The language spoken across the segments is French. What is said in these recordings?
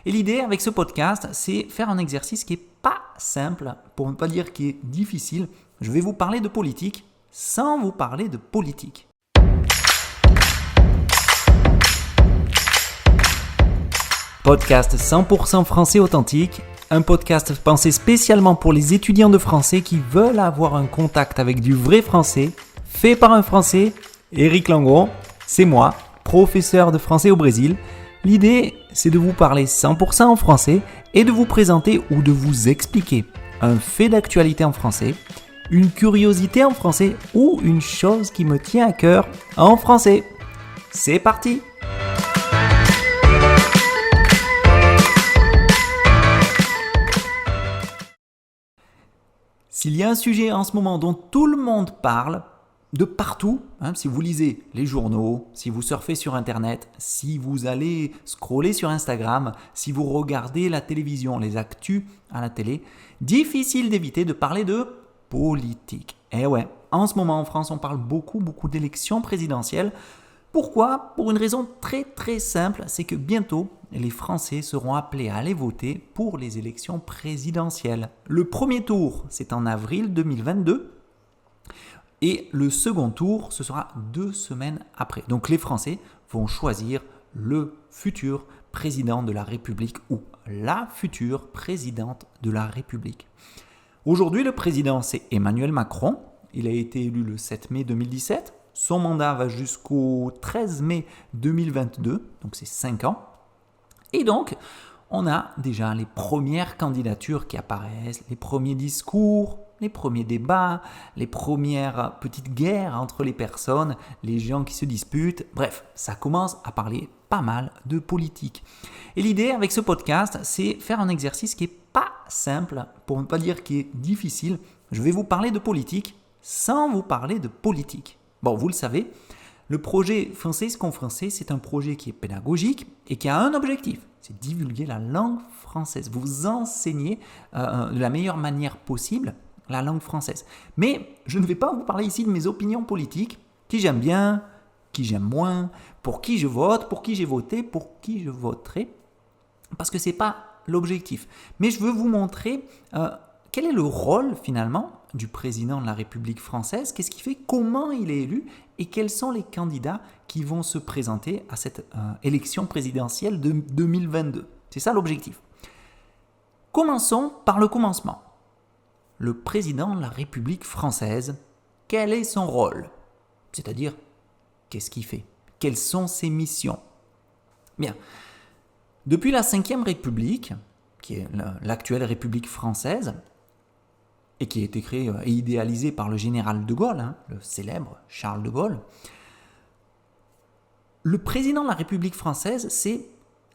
Et l'idée avec ce podcast, c'est faire un exercice qui n'est pas simple, pour ne pas dire qui est difficile. Je vais vous parler de politique sans vous parler de politique. Podcast 100% français authentique, un podcast pensé spécialement pour les étudiants de français qui veulent avoir un contact avec du vrai français, fait par un français, Éric Langon, c'est moi, professeur de français au Brésil. L'idée, c'est de vous parler 100% en français et de vous présenter ou de vous expliquer un fait d'actualité en français, une curiosité en français ou une chose qui me tient à cœur en français. C'est parti! S'il y a un sujet en ce moment dont tout le monde parle, de partout, si vous lisez les journaux, si vous surfez sur Internet, si vous allez scroller sur Instagram, si vous regardez la télévision, les actus à la télé, difficile d'éviter de parler de politique. Eh ouais, en ce moment en France, on parle beaucoup d'élections présidentielles. Pourquoi ? Pour une raison très simple, c'est que bientôt, les Français seront appelés à aller voter pour les élections présidentielles. Le premier tour, c'est en avril 2022 et le second tour, ce sera 2 semaines après. Donc les Français vont choisir le futur président de la République ou la future présidente de la République. Aujourd'hui, le président, c'est Emmanuel Macron. Il a été élu le 7 mai 2017. Son mandat va jusqu'au 13 mai 2022, donc c'est 5 ans. Et donc, on a déjà les premières candidatures qui apparaissent, les premiers discours, les premiers débats, les premières petites guerres entre les personnes, les gens qui se disputent. Bref, ça commence à parler pas mal de politique. Et l'idée avec ce podcast, c'est faire un exercice qui n'est pas simple, pour ne pas dire qui est difficile. Je vais vous parler de politique sans vous parler de politique. Bon, vous le savez, le projet Français comme Français, c'est un projet qui est pédagogique et qui a un objectif, c'est divulguer la langue française. Vous enseigner de la meilleure manière possible la langue française. Mais je ne vais pas vous parler ici de mes opinions politiques, qui j'aime bien, qui j'aime moins, pour qui je vote, pour qui j'ai voté, pour qui je voterai, parce que ce n'est pas l'objectif. Mais je veux vous montrer quel est le rôle finalement du président de la République française, qu'est-ce qu'il fait, comment il est élu et quels sont les candidats qui vont se présenter à cette élection présidentielle de 2022. C'est ça l'objectif. Commençons par le commencement. Le président de la République française, quel est son rôle ? C'est-à-dire, qu'est-ce qu'il fait ? Quelles sont ses missions ? Bien, depuis la Ve République, qui est l'actuelle République française, et qui a été créée et idéalisée par le général de Gaulle, le célèbre Charles de Gaulle, le président de la République française, c'est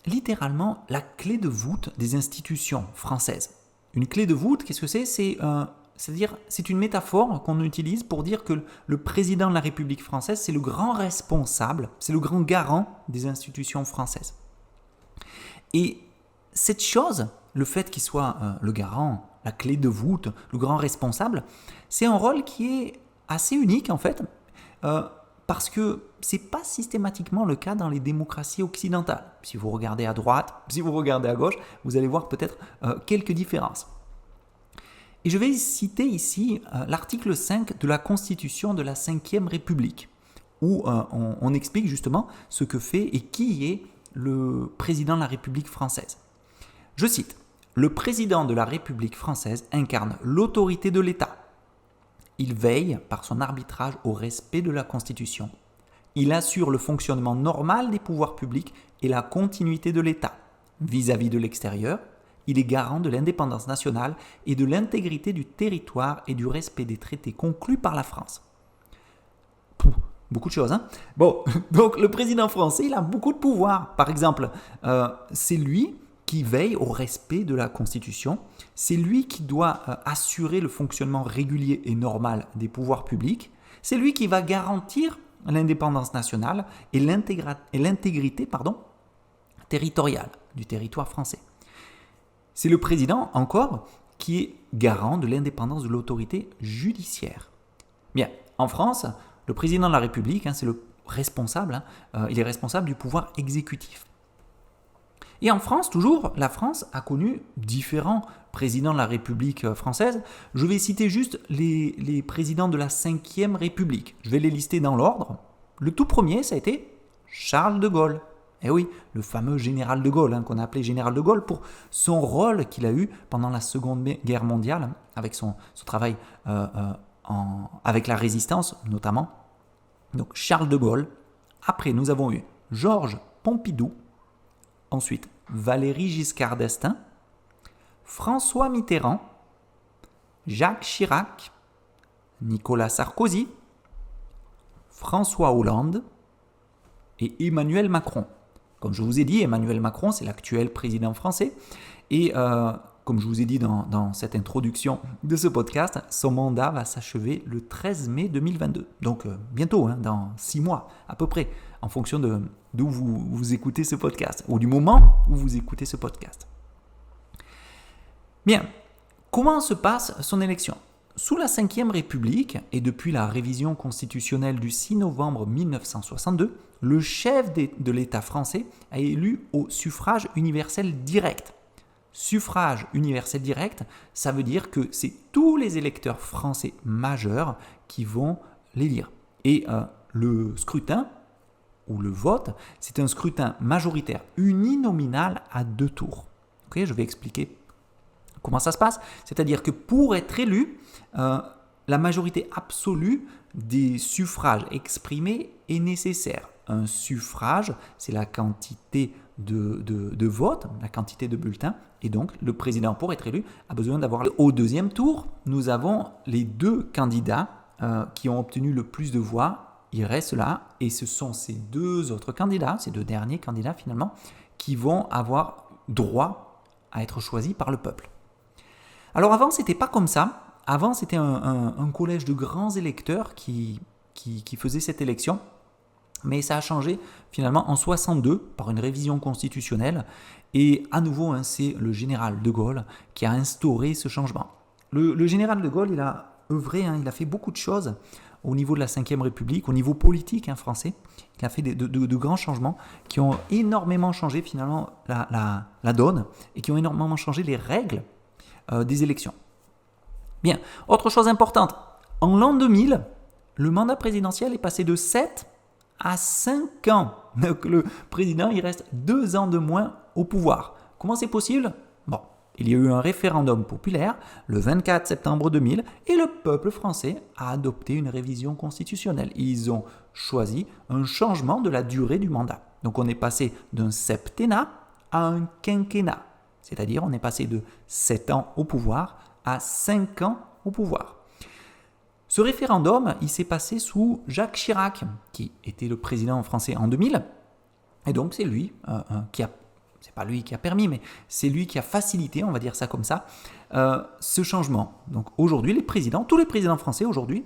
littéralement la clé de voûte des institutions françaises. Une clé de voûte, qu'est-ce que c'est ? C'est-à-dire, c'est une métaphore qu'on utilise pour dire que le président de la République française, c'est le grand responsable, c'est le grand garant des institutions françaises. Et cette chose, le fait qu'il soit le garant, la clé de voûte, le grand responsable, c'est un rôle qui est assez unique en fait, parce que ce n'est pas systématiquement le cas dans les démocraties occidentales. Si vous regardez à droite, si vous regardez à gauche, vous allez voir peut-être quelques différences. Et je vais citer ici l'article 5 de la Constitution de la Ve République, où on explique justement ce que fait et qui est le président de la République française. Je cite, « Le président de la République française incarne l'autorité de l'État. Il veille, par son arbitrage, au respect de la Constitution. Il assure le fonctionnement normal des pouvoirs publics et la continuité de l'État. Vis-à-vis de l'extérieur, il est garant de l'indépendance nationale et de l'intégrité du territoire et du respect des traités conclus par la France. » Beaucoup de choses, hein ? Bon, donc le président français, il a beaucoup de pouvoir. Par exemple, c'est lui qui veille au respect de la Constitution. C'est lui qui doit assurer le fonctionnement régulier et normal des pouvoirs publics. C'est lui qui va garantir l'indépendance nationale et l'intégrité territoriale du territoire français. C'est le président, encore, qui est garant de l'indépendance de l'autorité judiciaire. Bien, en France, le président de la République, c'est le responsable, il est responsable du pouvoir exécutif. Et en France, toujours, la France a connu différents présidents de la République française. Je vais citer juste les présidents de la Ve République. Je vais les lister dans l'ordre. Le tout premier, ça a été Charles de Gaulle. Eh oui, le fameux général de Gaulle, qu'on a appelé général de Gaulle pour son rôle qu'il a eu pendant la Seconde Guerre mondiale, avec son travail avec la résistance notamment. Donc Charles de Gaulle. Après, nous avons eu Georges Pompidou. Ensuite, Valéry Giscard d'Estaing, François Mitterrand, Jacques Chirac, Nicolas Sarkozy, François Hollande et Emmanuel Macron. Comme je vous ai dit, Emmanuel Macron, c'est l'actuel président français. Et comme je vous ai dit dans cette introduction de ce podcast, son mandat va s'achever le 13 mai 2022. Donc bientôt, dans 6 mois à peu près, en fonction d'où vous écoutez ce podcast, ou du moment où vous écoutez ce podcast. Bien, comment se passe son élection ? Sous la Ve République et depuis la révision constitutionnelle du 6 novembre 1962, le chef de l'État français est élu au suffrage universel direct. Suffrage universel direct, ça veut dire que c'est tous les électeurs français majeurs qui vont l'élire. Et le scrutin, ou le vote, c'est un scrutin majoritaire uninominal à 2 tours. Okay, je vais expliquer comment ça se passe. C'est-à-dire que pour être élu, la majorité absolue des suffrages exprimés est nécessaire. Un suffrage, c'est la quantité de votes, la quantité de bulletins. Et donc, le président, pour être élu, a besoin d'avoir... Au deuxième tour, nous avons les 2 candidats qui ont obtenu le plus de voix. Ils restent là. Et ce sont ces 2 autres candidats, ces 2 derniers candidats finalement, qui vont avoir droit à être choisis par le peuple. Alors avant, ce n'était pas comme ça. Avant, c'était un collège de grands électeurs qui faisait cette élection. Mais ça a changé finalement en 62 par une révision constitutionnelle. Et à nouveau, c'est le général de Gaulle qui a instauré ce changement. Le général de Gaulle, il a œuvré, il a fait beaucoup de choses au niveau de la Ve République, au niveau politique français. Il a fait de grands changements qui ont énormément changé finalement la donne et qui ont énormément changé les règles des élections. Bien, autre chose importante, en l'an 2000, le mandat présidentiel est passé de 7 à 5 ans. Donc le président, il reste 2 ans de moins au pouvoir. Comment c'est possible ? Bon, il y a eu un référendum populaire le 24 septembre 2000 et le peuple français a adopté une révision constitutionnelle. Ils ont choisi un changement de la durée du mandat. Donc on est passé d'un septennat à un quinquennat. C'est-à-dire on est passé de 7 ans au pouvoir à 5 ans au pouvoir. Ce référendum, il s'est passé sous Jacques Chirac, qui était le président français en 2000. Et donc c'est lui c'est pas lui qui a permis, mais c'est lui qui a facilité, on va dire ça comme ça, ce changement. Donc aujourd'hui, tous les présidents français aujourd'hui,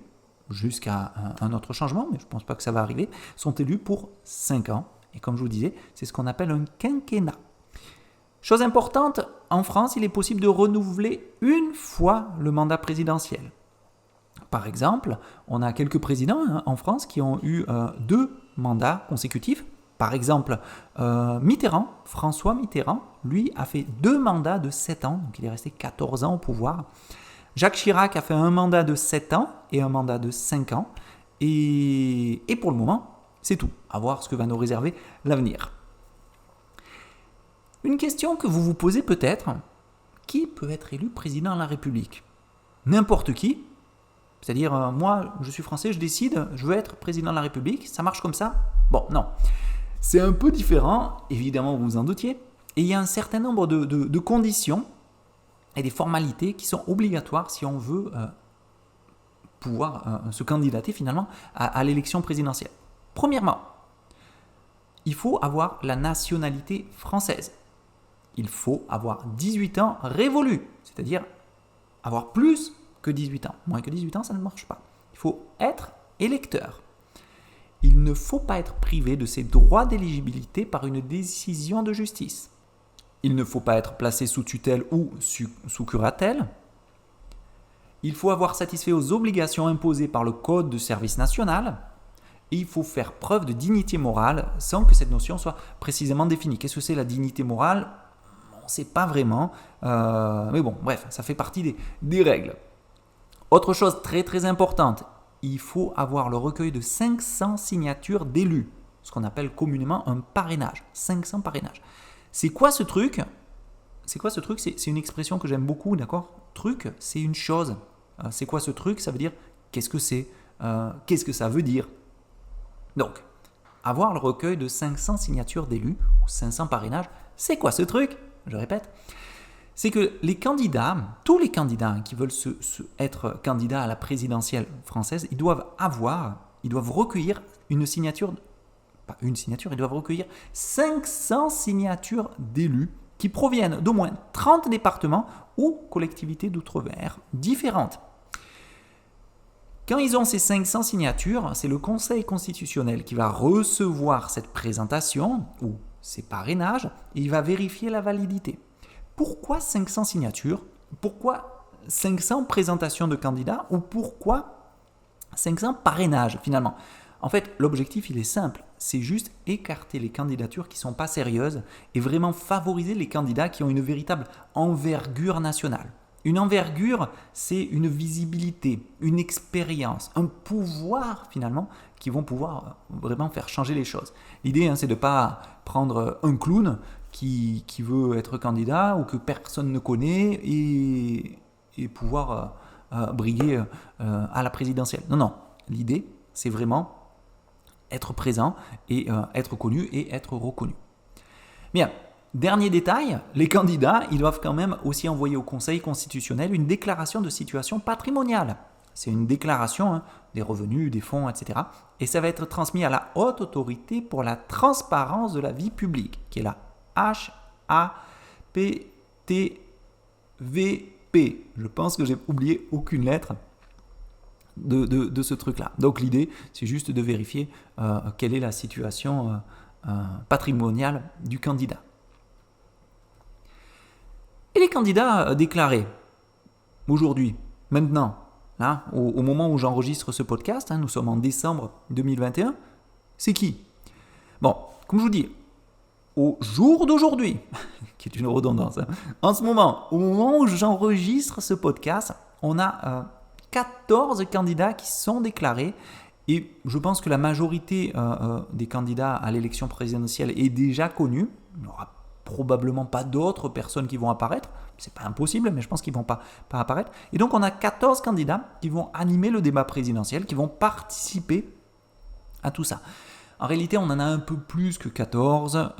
jusqu'à un autre changement, mais je ne pense pas que ça va arriver, sont élus pour 5 ans. Et comme je vous disais, c'est ce qu'on appelle un quinquennat. Chose importante, en France, il est possible de renouveler une fois le mandat présidentiel. Par exemple, on a quelques présidents en France qui ont eu 2 mandats consécutifs. Par exemple, François Mitterrand, lui, a fait 2 mandats de 7 ans, donc il est resté 14 ans au pouvoir. Jacques Chirac a fait un mandat de 7 ans et un mandat de 5 ans. Et pour le moment, c'est tout. À voir ce que va nous réserver l'avenir. Une question que vous vous posez peut-être, qui peut être élu président de la République ? N'importe qui. C'est-à-dire, moi, je suis français, je décide, je veux être président de la République, ça marche comme ça ? Bon, non. C'est un peu différent, évidemment, vous vous en doutiez. Et il y a un certain nombre de conditions et des formalités qui sont obligatoires si on veut pouvoir se candidater finalement à l'élection présidentielle. Premièrement, il faut avoir la nationalité française. Il faut avoir 18 ans révolus, c'est-à-dire avoir plus que 18 ans. Moins que 18 ans, ça ne marche pas. Il faut être électeur. Il ne faut pas être privé de ses droits d'éligibilité par une décision de justice. Il ne faut pas être placé sous tutelle ou sous curatelle. Il faut avoir satisfait aux obligations imposées par le Code de service national. Et il faut faire preuve de dignité morale sans que cette notion soit précisément définie. Qu'est-ce que c'est la dignité morale ? On ne sait pas vraiment. Mais bon, bref, ça fait partie des règles. Autre chose très très importante, il faut avoir le recueil de 500 signatures d'élus, ce qu'on appelle communément un parrainage. 500 parrainages. C'est quoi ce truc ? C'est une expression que j'aime beaucoup, d'accord ? Truc, c'est une chose. C'est quoi ce truc ? Ça veut dire qu'est-ce que c'est ? Qu'est-ce que ça veut dire ? Donc, avoir le recueil de 500 signatures d'élus, ou 500 parrainages, c'est quoi ce truc ? Je répète. C'est que les candidats, tous les candidats qui veulent être candidats à la présidentielle française, ils doivent recueillir une signature, pas une signature, ils doivent recueillir 500 signatures d'élus qui proviennent d'au moins 30 départements ou collectivités d'outre-mer différentes. Quand ils ont ces 500 signatures, c'est le Conseil constitutionnel qui va recevoir cette présentation ou ces parrainages et il va vérifier la validité. Pourquoi 500 signatures ? Pourquoi 500 présentations de candidats ? Ou pourquoi 500 parrainages finalement ? En fait, l'objectif, il est simple. C'est juste écarter les candidatures qui ne sont pas sérieuses et vraiment favoriser les candidats qui ont une véritable envergure nationale. Une envergure, c'est une visibilité, une expérience, un pouvoir finalement qui vont pouvoir vraiment faire changer les choses. L'idée, c'est de ne pas prendre un clown qui veut être candidat ou que personne ne connaît et pouvoir briller à la présidentielle. Non. L'idée, c'est vraiment être présent et être connu et être reconnu. Bien. Dernier détail, les candidats, ils doivent quand même aussi envoyer au Conseil constitutionnel une déclaration de situation patrimoniale. C'est une déclaration des revenus, des fonds, etc. Et ça va être transmis à la Haute Autorité pour la transparence de la vie publique, qui est la HAPTVP. Je pense que j'ai oublié aucune lettre de ce truc-là. Donc l'idée, c'est juste de vérifier quelle est la situation patrimoniale du candidat. Et les candidats déclarés, aujourd'hui, maintenant, là, au moment où j'enregistre ce podcast, nous sommes en décembre 2021, c'est qui ? Bon, comme je vous dis, au jour d'aujourd'hui, qui est une redondance, en ce moment, au moment où j'enregistre ce podcast, on a 14 candidats qui sont déclarés et je pense que la majorité des candidats à l'élection présidentielle est déjà connue. Il n'y aura probablement pas d'autres personnes qui vont apparaître. C'est pas impossible, mais je pense qu'ils vont pas apparaître. Et donc, on a 14 candidats qui vont animer le débat présidentiel, qui vont participer à tout ça. En réalité, on en a un peu plus que 14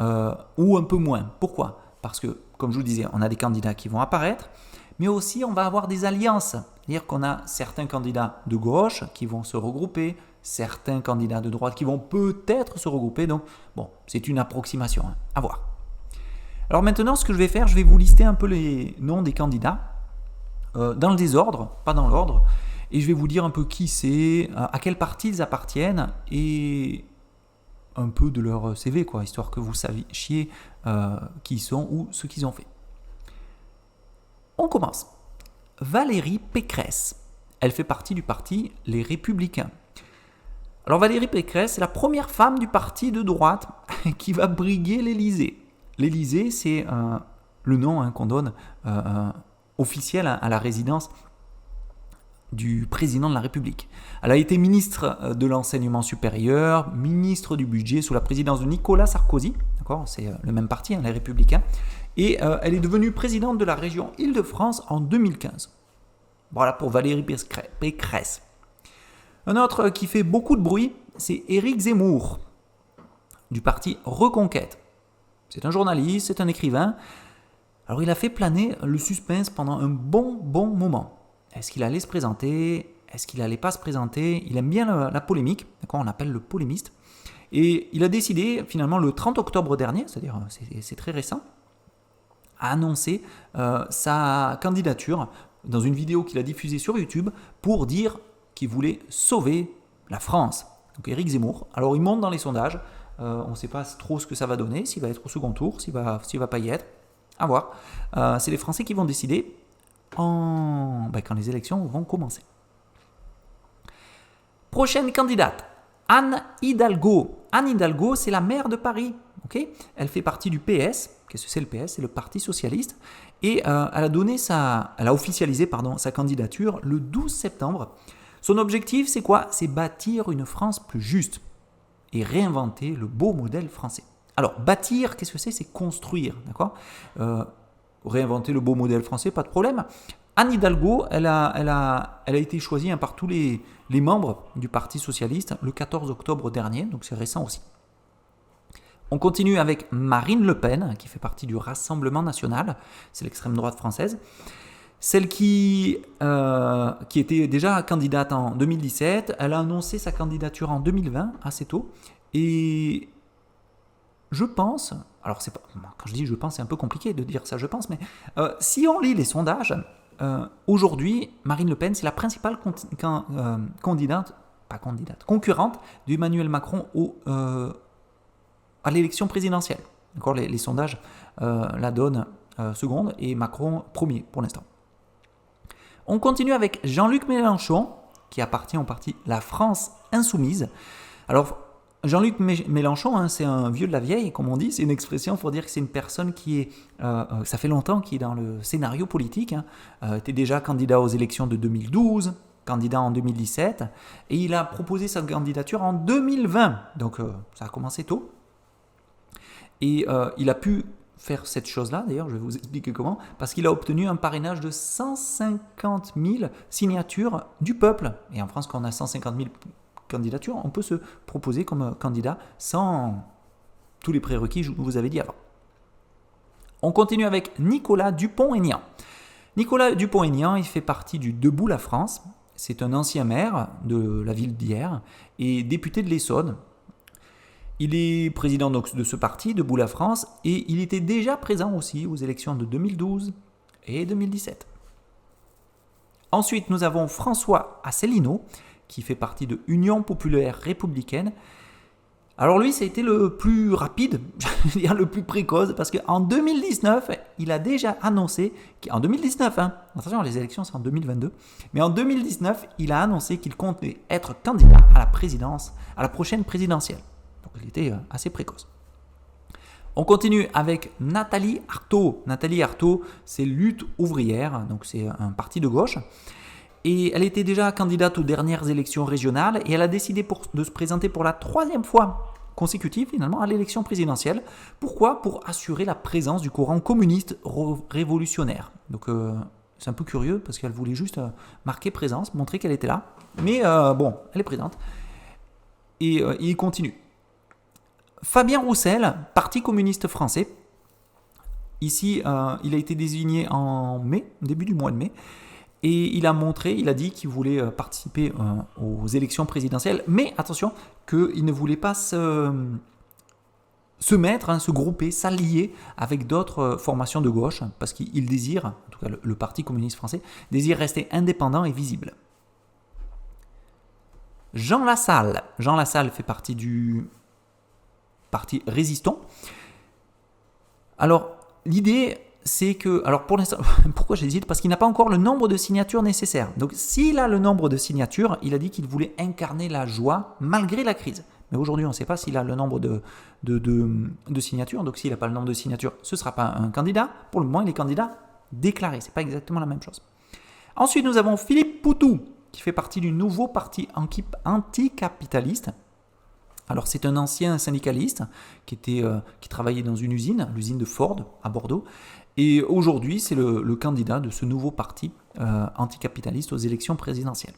ou un peu moins. Pourquoi ? Parce que, comme je vous disais, on a des candidats qui vont apparaître, mais aussi on va avoir des alliances. C'est-à-dire qu'on a certains candidats de gauche qui vont se regrouper, certains candidats de droite qui vont peut-être se regrouper. Donc, bon, c'est une approximation. À voir. Alors maintenant, ce que je vais faire, je vais vous lister un peu les noms des candidats dans le désordre, pas dans l'ordre, et je vais vous dire un peu qui c'est, à quel parti ils appartiennent et un peu de leur CV, quoi, histoire que vous sachiez qui ils sont ou ce qu'ils ont fait. On commence. Valérie Pécresse. Elle fait partie du parti Les Républicains. Alors Valérie Pécresse, c'est la première femme du parti de droite qui va briguer l'Élysée. L'Élysée, c'est le nom qu'on donne officiel à la résidence du président de la République. Elle a été ministre de l'enseignement supérieur, ministre du budget sous la présidence de Nicolas Sarkozy, d'accord, c'est le même parti, les Républicains, et elle est devenue présidente de la région Île-de-France en 2015. Voilà pour Valérie Pécresse. Un autre qui fait beaucoup de bruit, c'est Éric Zemmour, du parti Reconquête. C'est un journaliste, c'est un écrivain. Alors il a fait planer le suspense pendant un bon moment. Est-ce qu'il allait se présenter ? Est-ce qu'il n'allait pas se présenter ? Il aime bien la polémique, d'accord, on l'appelle le polémiste. Et il a décidé finalement le 30 octobre dernier, c'est-à-dire c'est très récent, à annoncer sa candidature dans une vidéo qu'il a diffusée sur YouTube pour dire qu'il voulait sauver la France. Donc Éric Zemmour. Alors il monte dans les sondages. On ne sait pas trop ce que ça va donner, s'il va être au second tour, s'il va pas y être. À voir. C'est les Français qui vont décider quand les élections vont commencer. Prochaine candidate, Anne Hidalgo. Anne Hidalgo, c'est la maire de Paris. Okay, elle fait partie du PS. Qu'est-ce que c'est le PS? C'est le Parti Socialiste. Et elle a officialisé sa candidature le 12 septembre. Son objectif, c'est quoi? C'est bâtir une France plus juste et réinventer le beau modèle français. Alors, bâtir, qu'est-ce que c'est? C'est construire, d'accord? Réinventer le beau modèle français, pas de problème. Anne Hidalgo, elle a été choisie par tous les membres du Parti Socialiste le 14 octobre dernier, donc c'est récent aussi. On continue avec Marine Le Pen, qui fait partie du Rassemblement national, c'est l'extrême droite française. Celle qui était déjà candidate en 2017, elle a annoncé sa candidature en 2020, assez tôt. Et je pense, alors quand je dis je pense, c'est un peu compliqué de dire ça je pense, mais si on lit les sondages, aujourd'hui, Marine Le Pen, c'est la principale concurrente d'Emmanuel Macron à l'élection présidentielle. D'accord, les sondages la donnent seconde et Macron premier pour l'instant. On continue avec Jean-Luc Mélenchon, qui appartient au parti La France Insoumise. Alors, Jean-Luc Mélenchon, c'est un vieux de la vieille, comme on dit, c'est une expression pour dire que c'est une personne qui est, ça fait longtemps qu'il est dans le scénario politique, était déjà candidat aux élections de 2012, candidat en 2017, et il a proposé sa candidature en 2020, donc ça a commencé tôt. Et il a pu faire cette chose-là, d'ailleurs, je vais vous expliquer comment, parce qu'il a obtenu un parrainage de 150 000 signatures du peuple. Et en France, quand on a 150 000 candidatures, on peut se proposer comme candidat sans tous les prérequis que je vous avais dit avant. On continue avec Nicolas Dupont-Aignan. Nicolas Dupont-Aignan, il fait partie du Debout la France. C'est un ancien maire de la ville d'Hyères et député de l'Essonne. Il est président donc de ce parti, Debout la France, et il était déjà présent aussi aux élections de 2012 et 2017. Ensuite, nous avons François Asselineau, qui fait partie de Union populaire républicaine. Alors lui, ça a été le plus rapide, je veux dire le plus précoce, parce qu'en 2019, il a déjà annoncé, en 2019, attention, les élections c'est en 2022, mais en 2019, il a annoncé qu'il comptait être candidat à la présidence, à la prochaine présidentielle. Donc il était assez précoce. On continue avec Nathalie Arthaud. Nathalie Arthaud, c'est Lutte ouvrière, donc c'est un parti de gauche. Et elle était déjà candidate aux dernières élections régionales et elle a décidé de se présenter pour la 3e fois consécutive finalement à l'élection présidentielle. Pourquoi? Pour assurer la présence du courant communiste révolutionnaire. Donc c'est un peu curieux parce qu'elle voulait juste marquer présence, montrer qu'elle était là. Mais bon, elle est présente. Et il continue. Fabien Roussel, Parti communiste français. Ici, il a été désigné en mai, début du mois de mai. Et il a dit qu'il voulait participer aux élections présidentielles. Mais attention, qu'il ne voulait pas se mettre, se grouper, s'allier avec d'autres formations de gauche. Parce qu'il désire, en tout cas le Parti communiste français, désire rester indépendant et visible. Jean Lassalle. Jean Lassalle fait partie du parti résistant. Alors, l'idée, c'est que... Alors, pour l'instant, pourquoi j'hésite? Parce qu'il n'a pas encore le nombre de signatures nécessaires. Donc, s'il a le nombre de signatures, il a dit qu'il voulait incarner la joie malgré la crise. Mais aujourd'hui, on ne sait pas s'il a le nombre de signatures. Donc, s'il n'a pas le nombre de signatures, ce ne sera pas un candidat. Pour le moment, il est candidat déclaré. Ce n'est pas exactement la même chose. Ensuite, nous avons Philippe Poutou, qui fait partie du nouveau parti anticapitaliste. Alors c'est un ancien syndicaliste qui travaillait dans une usine, l'usine de Ford à Bordeaux. Et aujourd'hui, c'est le candidat de ce nouveau parti anticapitaliste aux élections présidentielles.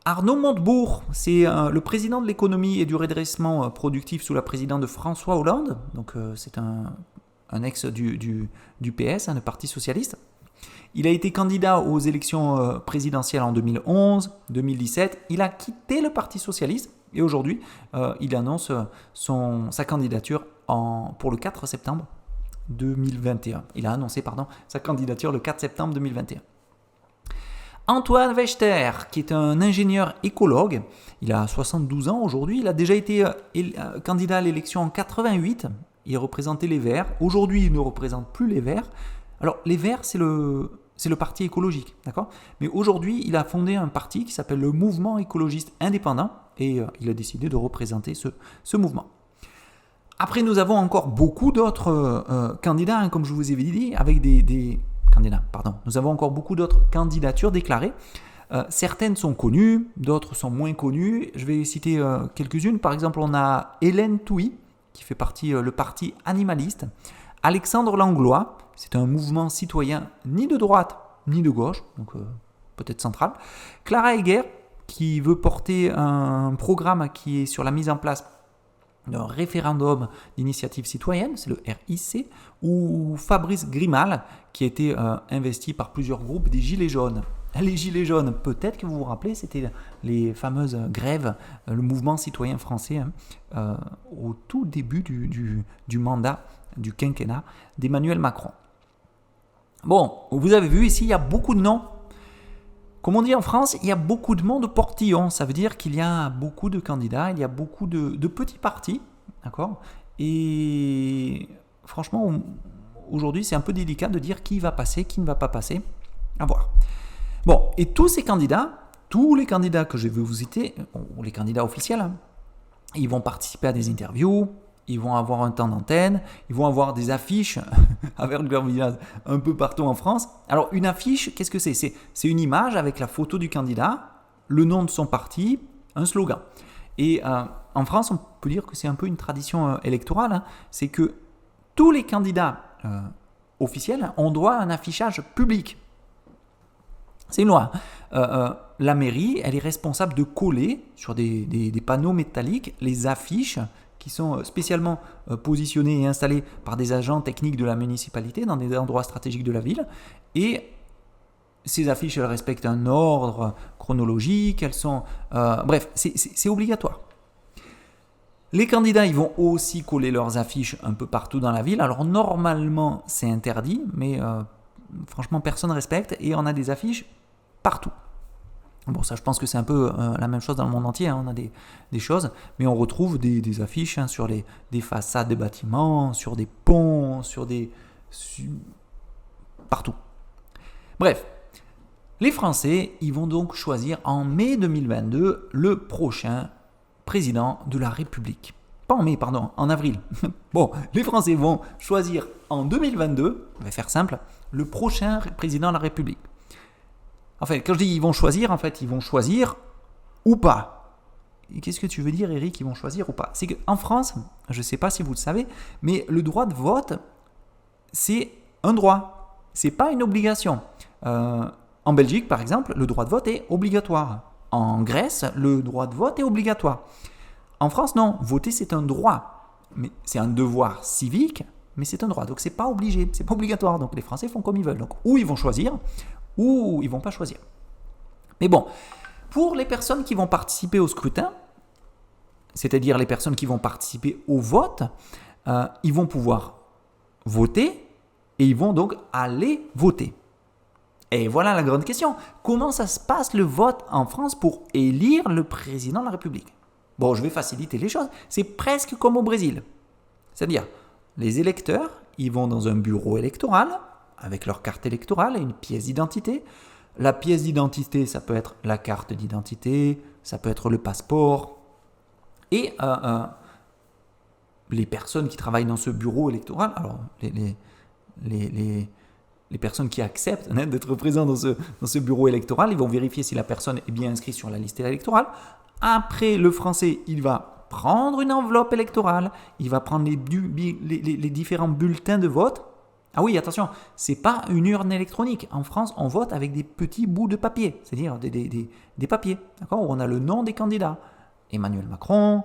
Arnaud Montebourg, c'est le président de l'économie et du redressement productif sous la présidence de François Hollande. Donc c'est un ex du PS, le Parti socialiste. Il a été candidat aux élections présidentielles en 2011, 2017. Il a quitté le Parti socialiste et aujourd'hui, il annonce sa candidature pour le 4 septembre 2021. Il a annoncé sa candidature le 4 septembre 2021. Antoine Wechter, qui est un ingénieur écologue, il a 72 ans aujourd'hui. Il a déjà été candidat à l'élection en 88. Il représentait les Verts. Aujourd'hui, il ne représente plus les Verts. Alors, les Verts, c'est le c'est le parti écologique, d'accord ? Mais aujourd'hui, il a fondé un parti qui s'appelle le Mouvement écologiste indépendant et il a décidé de représenter ce mouvement. Après, nous avons encore beaucoup d'autres candidats, hein, comme je vous ai dit, avec des candidats, pardon. Nous avons encore beaucoup d'autres candidatures déclarées. Certaines sont connues, d'autres sont moins connues. Je vais citer quelques-unes. Par exemple, on a Hélène Touy, qui fait partie le parti animaliste. Alexandre Langlois, c'est un mouvement citoyen ni de droite ni de gauche, donc peut-être central. Clara Egger, qui veut porter un programme qui est sur la mise en place d'un référendum d'initiative citoyenne, c'est le RIC, ou Fabrice Grimal, qui a été investi par plusieurs groupes des Gilets jaunes. Les Gilets jaunes, peut-être que vous vous rappelez, c'était les fameuses grèves, le mouvement citoyen français, au tout début du mandat, du quinquennat d'Emmanuel Macron. Bon, vous avez vu ici, il y a beaucoup de noms. Comme on dit en France, il y a beaucoup de monde au portillon. Ça veut dire qu'il y a beaucoup de candidats, il y a beaucoup de petits partis, d'accord ? Et franchement, aujourd'hui, c'est un peu délicat de dire qui va passer, qui ne va pas passer. À voir. Bon, et tous les candidats que je vais vous citer, les candidats officiels, hein, ils vont participer à des interviews, ils vont avoir un temps d'antenne, ils vont avoir des affiches avec leur visage un peu partout en France. Alors une affiche, qu'est-ce que c'est ? C'est une image avec la photo du candidat, le nom de son parti, un slogan. Et en France, on peut dire que c'est un peu une tradition électorale, hein, c'est que tous les candidats officiels ont droit à un affichage public. C'est une loi. La mairie, elle est responsable de coller sur des panneaux métalliques les affiches qui sont spécialement positionnés et installés par des agents techniques de la municipalité dans des endroits stratégiques de la ville. Et ces affiches, elles respectent un ordre chronologique, elles sont... bref, c'est obligatoire. Les candidats, ils vont aussi coller leurs affiches un peu partout dans la ville. Alors normalement, c'est interdit, mais franchement, personne ne respecte et on a des affiches partout. Bon, ça, je pense que c'est un peu la même chose dans le monde entier. Hein. On a des choses, mais on retrouve des affiches hein, sur des façades de bâtiments, sur des ponts, partout. Bref, les Français, ils vont donc choisir en mai 2022 le prochain président de la République. Pas en mai, pardon, en avril. Bon, les Français vont choisir en 2022, on va faire simple, le prochain président de la République. En fait, quand je dis ils vont choisir, en fait, ils vont choisir ou pas. Et qu'est-ce que tu veux dire, Eric, ils vont choisir ou pas ? C'est qu'en France, je ne sais pas si vous le savez, mais le droit de vote, c'est un droit. Ce n'est pas une obligation. En Belgique, par exemple, le droit de vote est obligatoire. En Grèce, le droit de vote est obligatoire. En France, non. Voter, c'est un droit. Mais c'est un devoir civique, mais c'est un droit. Donc, ce n'est pas obligé, ce n'est pas obligatoire. Donc, les Français font comme ils veulent. Donc, ou ils vont choisir, ou ils ne vont pas choisir. Mais bon, pour les personnes qui vont participer au scrutin, c'est-à-dire les personnes qui vont participer au vote, ils vont pouvoir voter et ils vont donc aller voter. Et voilà la grande question. Comment ça se passe le vote en France pour élire le président de la République ? Bon, je vais faciliter les choses. C'est presque comme au Brésil. C'est-à-dire, les électeurs, ils vont dans un bureau électoral avec leur carte électorale et une pièce d'identité. La pièce d'identité, ça peut être la carte d'identité, ça peut être le passeport. Et les personnes qui travaillent dans ce bureau électoral, alors les personnes qui acceptent d'être présentes dans ce bureau électoral, ils vont vérifier si la personne est bien inscrite sur la liste électorale. Après, le Français, il va prendre une enveloppe électorale, il va prendre les différents bulletins de vote. Ah oui, attention, c'est pas une urne électronique. En France, on vote avec des petits bouts de papier, c'est-à-dire des papiers, d'accord, où on a le nom des candidats. Emmanuel Macron,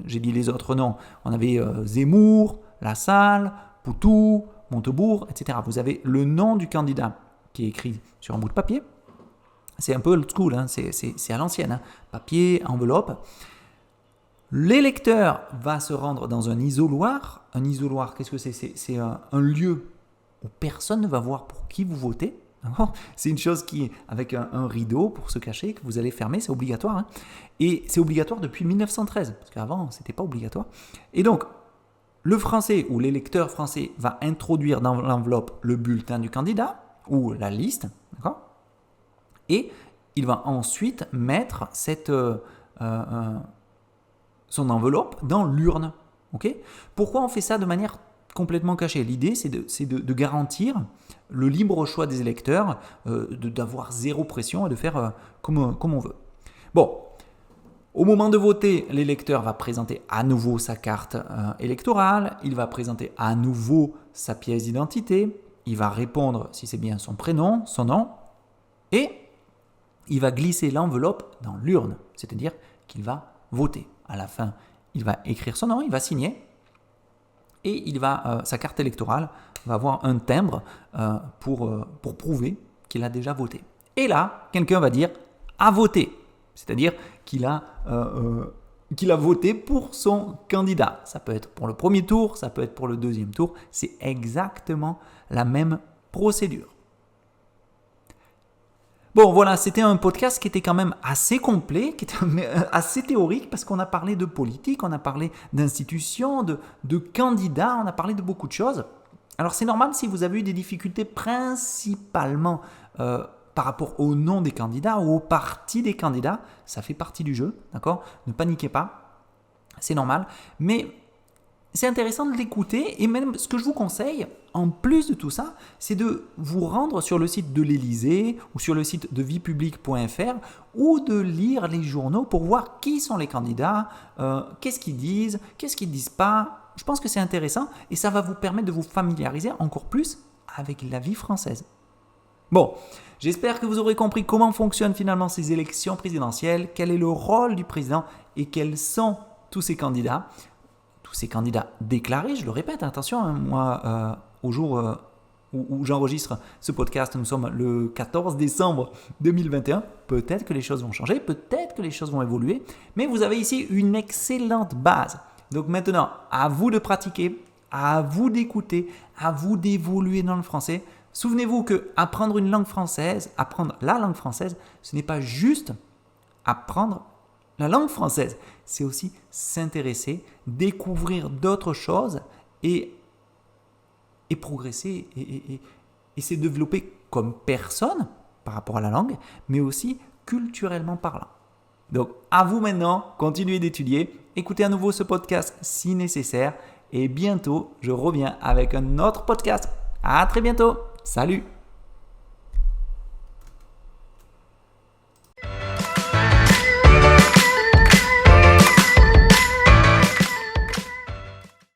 j'ai dit les autres noms. On avait Zemmour, Lassalle, Poutou, Montebourg, etc. Vous avez le nom du candidat qui est écrit sur un bout de papier. C'est un peu old school, hein, c'est à l'ancienne. Hein. Papier, enveloppe. L'électeur va se rendre dans un isoloir. Un isoloir, qu'est-ce que c'est ? C'est un lieu où personne ne va voir pour qui vous votez. C'est une chose qui est avec un rideau pour se cacher, que vous allez fermer, c'est obligatoire. Hein. Et c'est obligatoire depuis 1913, parce qu'avant, ce n'était pas obligatoire. Et donc, le français ou l'électeur français va introduire dans l'enveloppe le bulletin du candidat ou la liste, d'accord ? Et il va ensuite mettre son enveloppe dans l'urne. Okay ? Pourquoi on fait ça de manière complètement cachée ? L'idée, c'est de garantir le libre choix des électeurs, d'avoir zéro pression et de faire comme on veut. Bon, au moment de voter, l'électeur va présenter à nouveau sa carte électorale, il va présenter à nouveau sa pièce d'identité, il va répondre si c'est bien son prénom, son nom, et il va glisser l'enveloppe dans l'urne, c'est-à-dire qu'il va voter. À la fin, il va écrire son nom, il va signer, et sa carte électorale va avoir un timbre pour prouver qu'il a déjà voté. Et là, quelqu'un va dire « a voté », c'est-à-dire qu'il a voté pour son candidat. Ça peut être pour le premier tour, ça peut être pour le deuxième tour, c'est exactement la même procédure. Bon, voilà, c'était un podcast qui était quand même assez complet, qui était assez théorique, parce qu'on a parlé de politique, on a parlé d'institutions, de candidats, on a parlé de beaucoup de choses. Alors, c'est normal si vous avez eu des difficultés principalement par rapport au nom des candidats ou au parti des candidats. Ça fait partie du jeu, d'accord ? Ne paniquez pas, c'est normal. Mais c'est intéressant de l'écouter, et même ce que je vous conseille, en plus de tout ça, c'est de vous rendre sur le site de l'Élysée ou sur le site de viepublique.fr ou de lire les journaux pour voir qui sont les candidats, qu'est-ce qu'ils disent pas. Je pense que c'est intéressant et ça va vous permettre de vous familiariser encore plus avec la vie française. Bon, j'espère que vous aurez compris comment fonctionnent finalement ces élections présidentielles, quel est le rôle du président et quels sont tous ces candidats. Tous ces candidats déclarés, je le répète, attention, moi, au jour où j'enregistre ce podcast, nous sommes le 14 décembre 2021, peut-être que les choses vont changer, peut-être que les choses vont évoluer, mais vous avez ici une excellente base. Donc maintenant, à vous de pratiquer, à vous d'écouter, à vous d'évoluer dans le français. Souvenez-vous que apprendre la langue française, ce n'est pas juste apprendre la langue française, c'est aussi s'intéresser, découvrir d'autres choses et progresser et se développer comme personne par rapport à la langue, mais aussi culturellement parlant. Donc, à vous maintenant, continuez d'étudier, écoutez à nouveau ce podcast si nécessaire et bientôt, je reviens avec un autre podcast. À très bientôt. Salut!